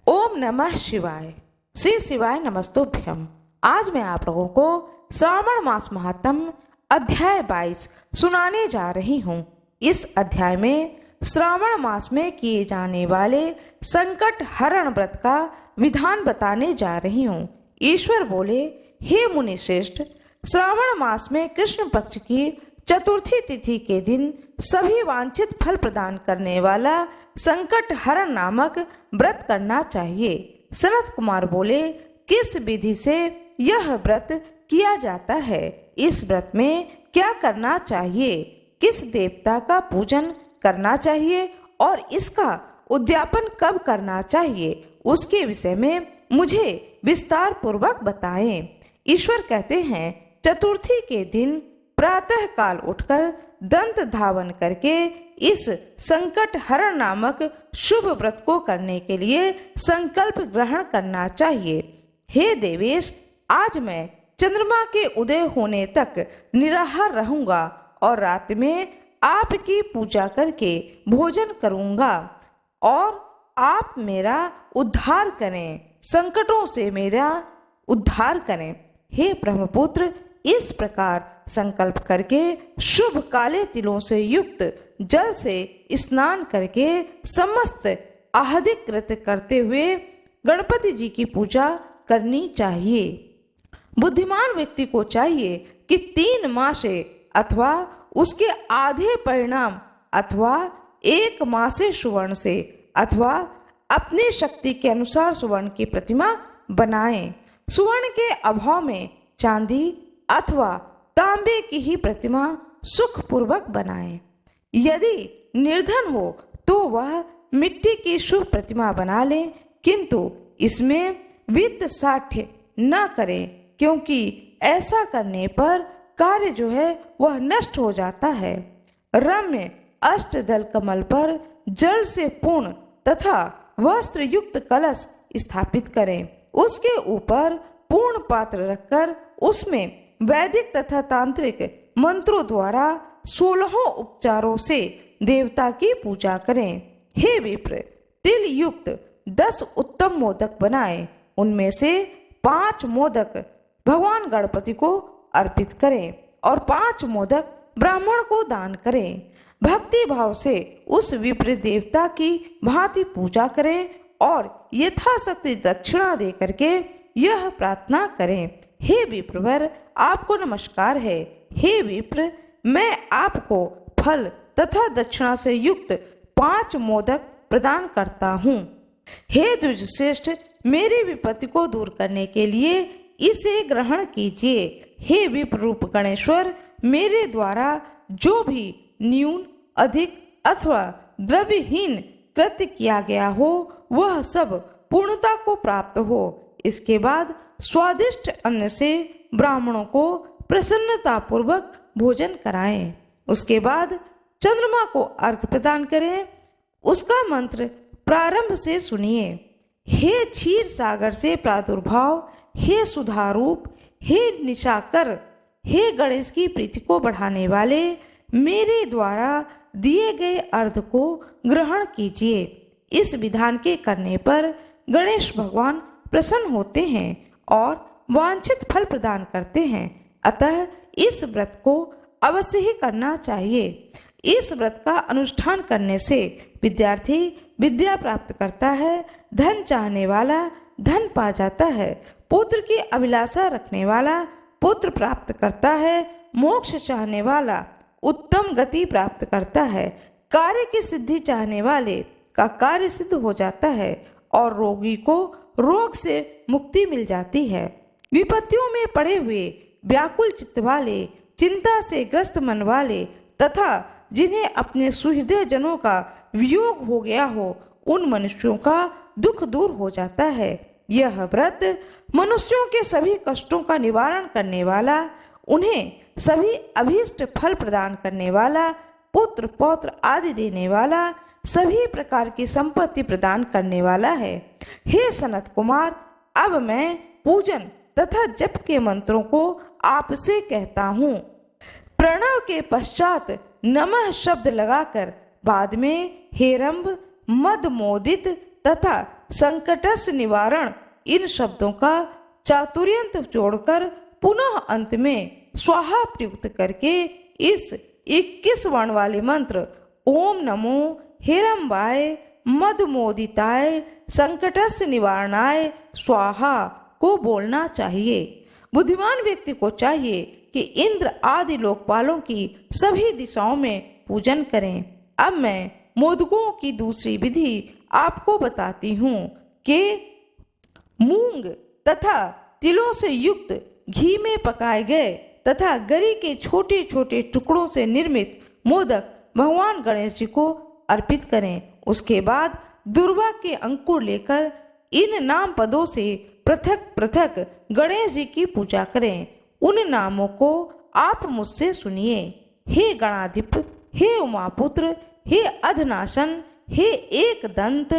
ओम नमः शिवाय। श्री शिवाय नमस्तुभ्यम। आज मैं आप लोगों को श्रावण मास महात्म्य अध्याय 22 सुनाने जा रही हूँ। इस अध्याय में श्रावण मास में किए जाने वाले संकट हरण व्रत का विधान बताने जा रही हूँ। ईश्वर बोले, हे मुनि श्रेष्ठ, श्रावण मास में कृष्ण पक्ष की चतुर्थी तिथि के दिन सभी वांछित फल प्रदान करने वाला संकट हरण नामक व्रत करना चाहिए। सनत कुमार बोले, किस विधि से यह व्रत किया जाता है? इस व्रत में क्या करना चाहिए? किस देवता का पूजन करना चाहिए और इसका उद्यापन कब करना चाहिए? उसके विषय में मुझे विस्तार पूर्वक बताएं। ईश्वर कहते हैं, चतुर्थी के दिन प्रातः काल उठकर दंत धावन करके इस संकट हरण नामक शुभ व्रत को करने के लिए संकल्प ग्रहण करना चाहिए। हे देवेश, आज मैं चंद्रमा के उदय होने तक निराहार रहूंगा और रात में आपकी पूजा करके भोजन करूंगा और आप मेरा उद्धार करें, संकटों से मेरा उद्धार करें। हे ब्रह्मपुत्र, इस प्रकार संकल्प करके शुभ काले तिलों से युक्त जल से स्नान करके समस्त आह्तिकृत करते हुए गणपति जी की पूजा करनी चाहिए। बुद्धिमान व्यक्ति को चाहिए कि 3 मासे अथवा उसके आधे परिणाम अथवा 1 मासे सुवर्ण से अथवा अपनी शक्ति के अनुसार सुवर्ण की प्रतिमा बनाएं। सुवर्ण के अभाव में चांदी अथवा तांबे की ही प्रतिमा सुखपूर्वक बनाएं। यदि निर्धन हो तो वह मिट्टी की शुभ प्रतिमा बना ले, किंतु इसमें वित्त साठ्य न करें, क्योंकि ऐसा करने पर कार्य जो है वह नष्ट हो जाता है। रम्य अष्टदल कमल पर जल से पूर्ण तथा वस्त्र युक्त कलश स्थापित करें। उसके ऊपर पूर्ण पात्र रखकर उसमें वैदिक तथा तांत्रिक मंत्रों द्वारा 16 उपचारों से देवता की पूजा करें। हे विप्र, तिल युक्त 10 उत्तम मोदक बनाएं। उनमें से 5 मोदक भगवान गणपति को अर्पित करें और 5 मोदक ब्राह्मण को दान करें। भक्ति भाव से उस विप्र देवता की भांति पूजा करें और यथाशक्ति दक्षिणा दे करके यह प्रार्थना करें, हे विप्रवर, आपको नमस्कार है। हे विप्र, मैं आपको फल तथा दक्षिणा से युक्त 5 मोदक प्रदान करता हूँ। हे द्विज श्रेष्ठ, मेरी विपत्ति को दूर करने के लिए इसे ग्रहण कीजिए। हे विप्र रूप गणेश्वर, मेरे द्वारा जो भी न्यून अधिक अथवा द्रव्यहीन कृत्य किया गया हो वह सब पूर्णता को प्राप्त हो। इसके बाद स्वादिष्ट अन्न से ब्राह्मणों को प्रसन्नता पूर्वक भोजन कराएं। उसके बाद चंद्रमा को अर्घ्य प्रदान करें। उसका मंत्र प्रारंभ से सुनिए। हे क्षीर सागर से प्रादुर्भाव, हे सुधारूप, हे निशाकर, हे गणेश की प्रीति को बढ़ाने वाले, मेरे द्वारा दिए गए अर्घ्य को ग्रहण कीजिए। इस विधान के करने पर गणेश भगवान प्रसन्न होते हैं और वांछित फल प्रदान करते हैं। अतः इस व्रत को अवश्य ही करना चाहिए। इस व्रत का अनुष्ठान करने से विद्यार्थी विद्या प्राप्त करता है, धन चाहने वाला धन पा जाता है, पुत्र की अभिलाषा रखने वाला पुत्र प्राप्त करता है, मोक्ष चाहने वाला उत्तम गति प्राप्त करता है, कार्य की सिद्धि चाहने वाले का कार्य सिद्ध हो जाता है और रोगी को रोग से मुक्ति मिल जाती है। विपत्तियों में पड़े हुए व्याकुल चित्त वाले, चिंता से ग्रस्त मन वाले तथा जिन्हें अपने सुहृदय जनों का वियोग हो गया हो, उन मनुष्यों का दुख दूर हो जाता है। यह व्रत मनुष्यों के सभी कष्टों का निवारण करने वाला, उन्हें सभी अभीष्ट फल प्रदान करने वाला, पुत्र पौत्र आदि देने वाला, सभी प्रकार की संपत्ति प्रदान करने वाला है। हे सनत कुमार, अब मैं पूजन तथा जप के मंत्रों को आपसे कहता हूँ। प्रणव के पश्चात नमः शब्द लगाकर बाद में हेरंब, मद मोदित तथा संकटस्य निवारण इन शब्दों का चातुर्यंत जोड़कर पुनः अंत में स्वाहा प्रयुक्त करके इस 21 वर्ण वाले मंत्र ओम नमो हेरम्बाय मदमोदिताय संकटस्य निवारणाय स्वाहा को बोलना चाहिए। बुद्धिमान व्यक्ति को चाहिए कि इंद्र आदि लोकपालों की सभी दिशाओं में पूजन करें। अब मैं मोदकों की दूसरी विधि आपको बताती हूँ कि मूंग तथा तिलों से युक्त घी में पकाए गए तथा गरी के छोटे छोटे टुकड़ों से निर्मित मोदक भगवान गणेश जी को अर्पित करें। उसके बाद दुर्वा के अंकुर लेकर इन नाम पदों से पृथक पृथक गणेश जी की पूजा करें। उन नामों को आप मुझसे सुनिए। हे गणाधिप, हे उमापुत्र, हे अधनाशन, हे एकदंत,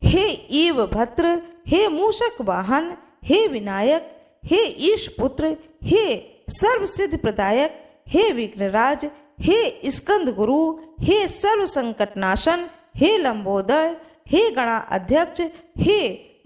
हे ईव भद्र, हे मूषक वाहन, हे विनायक, हे ईश पुत्र, हे सर्वसिद्ध प्रदायक, हे विघ्नराज, हे स्कंद गुरु, हे सर्व संकटनाशन, हे लंबोदर, हे गणा अध्यक्ष, हे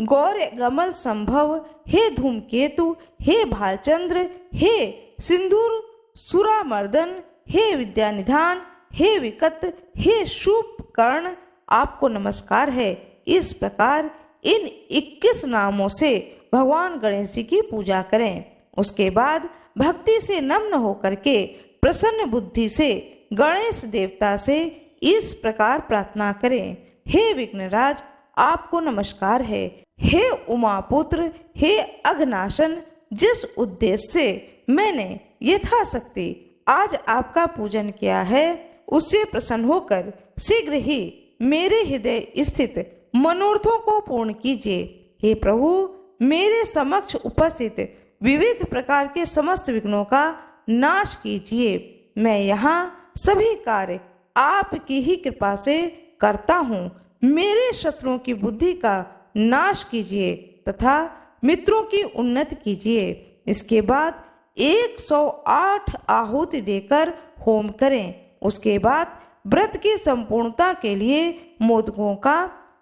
गौर गमल संभव, हे धूमकेतु, हे भालचंद्र, हे सिंदूर सुरामर्दन, हे विद्यानिधान, हे विकट, हे शुभ कर्ण, आपको नमस्कार है। इस प्रकार इन 21 नामों से भगवान गणेश जी की पूजा करें। उसके बाद भक्ति से नम्न होकर के प्रसन्न बुद्धि से गणेश देवता से इस प्रकार प्रार्थना करें। हे विघ्नराज, आपको नमस्कार है। हे उमापुत्र, हे अघनाशन, जिस उद्देश्य से मैंने यथाशक्ति आज आपका पूजन किया है उससे प्रसन्न होकर शीघ्र ही मेरे हृदय स्थित मनोरथों को पूर्ण कीजिए। हे प्रभु, मेरे समक्ष उपस्थित विविध प्रकार के समस्त विघ्नों का नाश कीजिए। मैं यहाँ सभी कार्य आपकी ही कृपा से करता हूँ। मेरे शत्रुओं की बुद्धि का नाश कीजिए तथा मित्रों की उन्नति कीजिए। इसके बाद 108 आहुति देकर होम करें। उसके बाद व्रत की संपूर्णता के लिए मोदकों का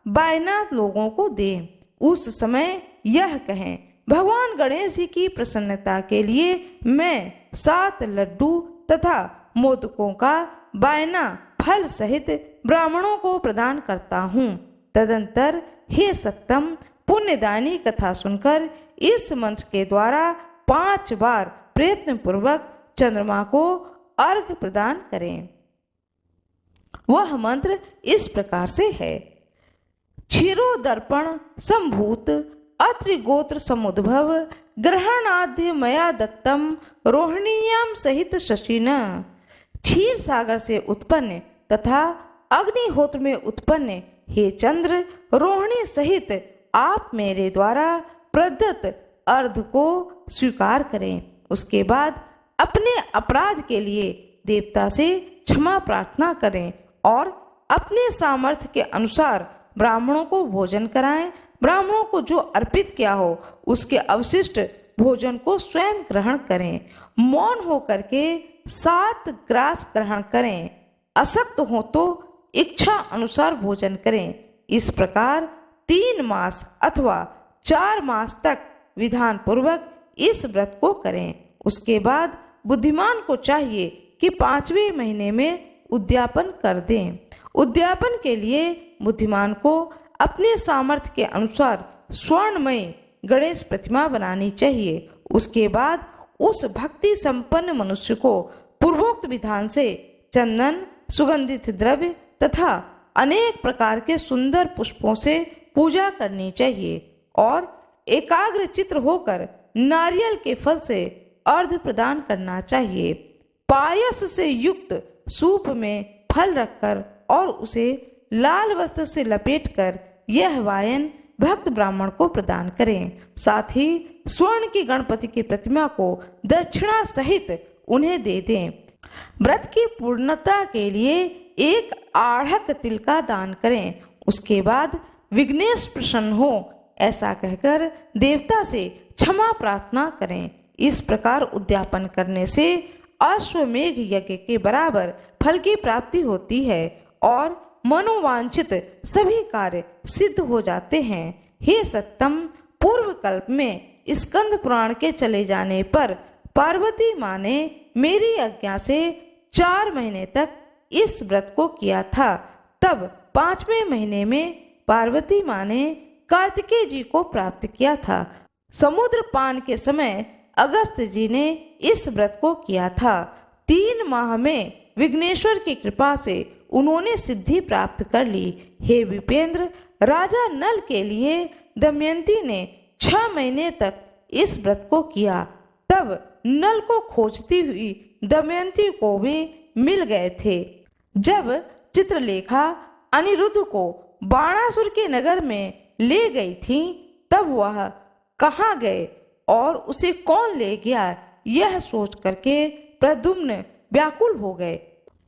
बायना लोगों को दें। उस समय यह कहें, भगवान गणेश जी की प्रसन्नता के लिए मैं 7 लड्डू तथा मोदकों का बायना फल सहित ब्राह्मणों को प्रदान करता हूँ। तदंतर हे सत्तम, पुण्यदानी कथा सुनकर इस मंत्र के द्वारा 5 बार प्रयत्न पूर्वक चंद्रमा को अर्घ प्रदान करें। वह मंत्र इस प्रकार से है। क्षीरोदर्पण संभूत अत्रि गोत्र समुद्भव ग्रहणाद्य मया दत्तम रोहिणीयाम सहित शशिन। क्षीर सागर से उत्पन्न तथा अग्निहोत्र में उत्पन्न हे चंद्र, रोहिणी सहित आप मेरे द्वारा प्रदत्त अर्घ को स्वीकार करें। उसके बाद अपने अपराध के लिए देवता से क्षमा प्रार्थना करें और अपने सामर्थ्य के अनुसार ब्राह्मणों को भोजन कराएं। ब्राह्मणों को जो अर्पित किया हो उसके अवशिष्ट भोजन को स्वयं ग्रहण करें। मौन होकर के 7 ग्रास ग्रहण करें। अशक्त हो तो इच्छा अनुसार भोजन करें। इस प्रकार 3 मास अथवा 4 मास तक विधान पूर्वक इस व्रत को करें। उसके बाद बुद्धिमान को चाहिए कि 5वें महीने में उद्यापन कर दें। उद्यापन के लिए बुद्धिमान को अपने सामर्थ्य के अनुसार स्वर्णमय गणेश प्रतिमा बनानी चाहिए। उसके बाद उस भक्ति संपन्न मनुष्य को पूर्वोक्त विधान से चंदन, सुगंधित द्रव्य तथा अनेक प्रकार के सुंदर पुष्पों से पूजा करनी चाहिए और एकाग्र चित्र होकर नारियल के फल से अर्घ्य प्रदान करना चाहिए। पायस से युक्त सूप में फल रखकर और उसे लाल वस्त्र से लपेटकर यह वायन भक्त ब्राह्मण को प्रदान करें। साथ ही स्वर्ण की गणपति की प्रतिमा को दक्षिणा सहित उन्हें दे दें। व्रत की पूर्णता के लिए 1 आढ़त तिल का दान करें। उसके बाद विघ्नेश प्रसन्न हो ऐसा कहकर देवता से क्षमा प्रार्थना करें। इस प्रकार उद्यापन करने से अश्वमेघ यज्ञ के बराबर फल की प्राप्ति होती है और मनोवांछित सभी कार्य सिद्ध हो जाते हैं। हे सत्तम, पूर्व कल्प में स्कंद पुराण के चले जाने पर पार्वती माँ ने मेरी आज्ञा से 4 महीने तक इस व्रत को किया था। तब 5वें महीने में पार्वती माँ ने कार्तिकेय जी को प्राप्त किया था। समुद्र पान के समय अगस्त जी ने इस व्रत को किया था। 3 माह में विघ्नेश्वर की कृपा से उन्होंने सिद्धि प्राप्त कर ली। हे विपेंद्र, राजा नल के लिए दमयंती ने 6 महीने तक इस व्रत को किया। तब नल को खोजती हुई दमयंती को भी मिल गए थे। जब चित्रलेखा अनिरुद्ध को बाणासुर के नगर में ले गई थी, तब वह कहाँ गए और उसे कौन ले गया, यह सोच करके प्रद्युम्न व्याकुल हो गए।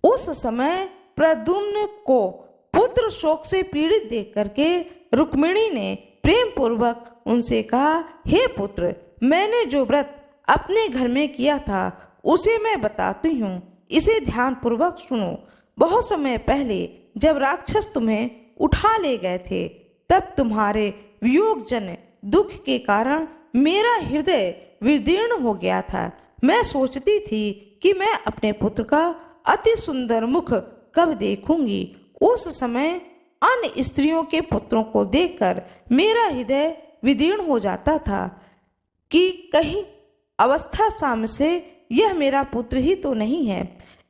उस समय प्रद्युम्न को पुत्र शोक से पीड़ित देख करके रुक्मिणी ने प्रेम पूर्वक उनसे कहा, हे पुत्र, मैंने जो व्रत अपने घर में किया था उसे मैं बताती हूँ, इसे ध्यान पूर्वक सुनो। बहुत समय पहले जब राक्षस तुम्हें उठा ले गए थे, तब तुम्हारे वियोगजन दुख के कारण मेरा हृदय विदीर्ण हो गया था। मैं सोचती थी कि मैं अपने पुत्र का अति सुंदर मुख कब देखूंगी। उस समय अन्य स्त्रियों के पुत्रों को देखकर मेरा हृदय विदीर्ण हो जाता था कि कहीं अवस्था साम से यह मेरा पुत्र ही तो नहीं है।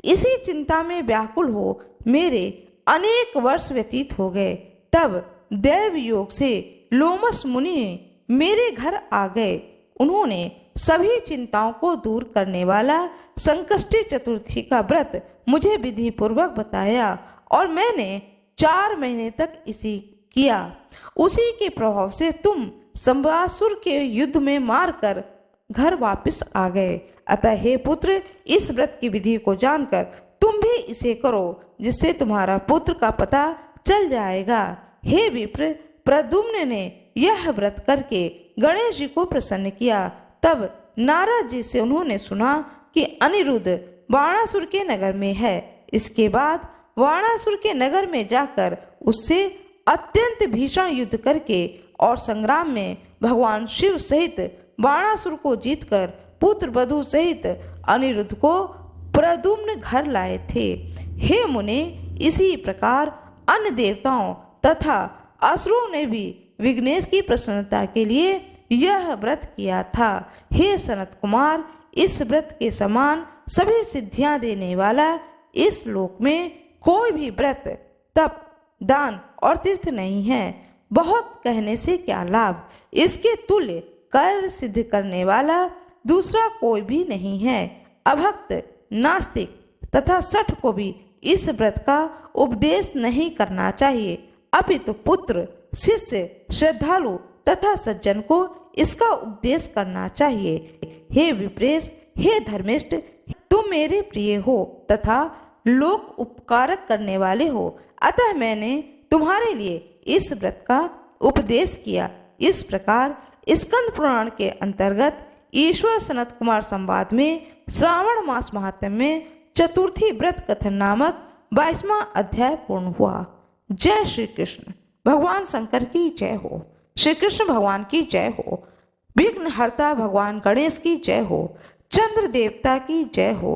इसी चिंता में व्याकुल हो मेरे अनेक वर्ष व्यतीत हो गए। तब दैव योग से लोमस मुनि मेरे घर आ गए। उन्होंने सभी चिंताओं को दूर करने वाला संकष्टी चतुर्थी का व्रत मुझे विधि पूर्वक बताया और मैंने 4 महीने तक इसी किया। उसी के प्रभाव से तुम संबासुर के युद्ध में मारकर घर वापस आ गए। अतः हे पुत्र, इस व्रत की विधि को जानकर तुम भी इसे करो, जिससे तुम्हारा पुत्र का पता चल जाएगा। हे विप्र, प्रद्युम्न ने यह व्रत करके गणेश जी को प्रसन्न किया। तब नारद जी से उन्होंने सुना कि अनिरुद्ध बाणासुर के नगर में है। इसके बाद बाणासुर के नगर में जाकर उससे अत्यंत भीषण युद्ध करके और संग्राम में भगवान शिव सहित बाणासुर को जीतकर पुत्र वधु सहित अनिरुद्ध को प्रद्युम्न घर लाए थे। हे मुने, इसी प्रकार अन्य देवताओं तथा असुरों ने भी विघ्नेश की प्रसन्नता के लिए यह व्रत किया था। हे सनत कुमार, इस व्रत के समान सभी सिद्धियां देने वाला इस लोक में कोई भी व्रत, तप, दान और तीर्थ नहीं है। बहुत कहने से क्या लाभ, इसके तुल्य कार्य सिद्ध करने वाला दूसरा कोई भी नहीं है। अभक्त, नास्तिक तथा शठ को भी इस व्रत का उपदेश नहीं करना चाहिए, अपितु पुत्र, शिष्य, श्रद्धालु तथा सज्जन को इसका उपदेश करना चाहिए। हे विप्रेश, हे धर्मिष्ठ, तुम मेरे प्रिय हो तथा लोक उपकारक करने वाले हो, अतः मैंने तुम्हारे लिए इस व्रत का उपदेश किया। इस प्रकार स्कंद पुराण के अंतर्गत ईश्वर सनत कुमार संवाद में श्रावण मास महात्म्य में चतुर्थी व्रत कथन नामक 22वां अध्याय पूर्ण हुआ। जय श्री कृष्ण। भगवान शंकर की जय हो। श्री कृष्ण भगवान की जय हो। विघ्नहर्ता भगवान गणेश की जय हो। चंद्र देवता की जय हो।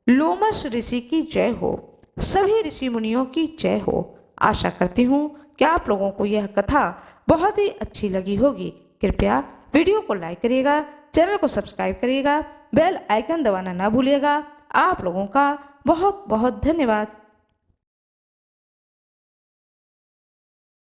लोमस ऋषि की जय हो। सभी ऋषि मुनियों की जय हो। आशा करती हूँ कि आप लोगों को यह कथा बहुत ही अच्छी लगी होगी। कृपया वीडियो को लाइक करिएगा, चैनल को सब्सक्राइब करिएगा, बेल आइकन दबाना ना भूलिएगा। आप लोगों का बहुत बहुत धन्यवाद।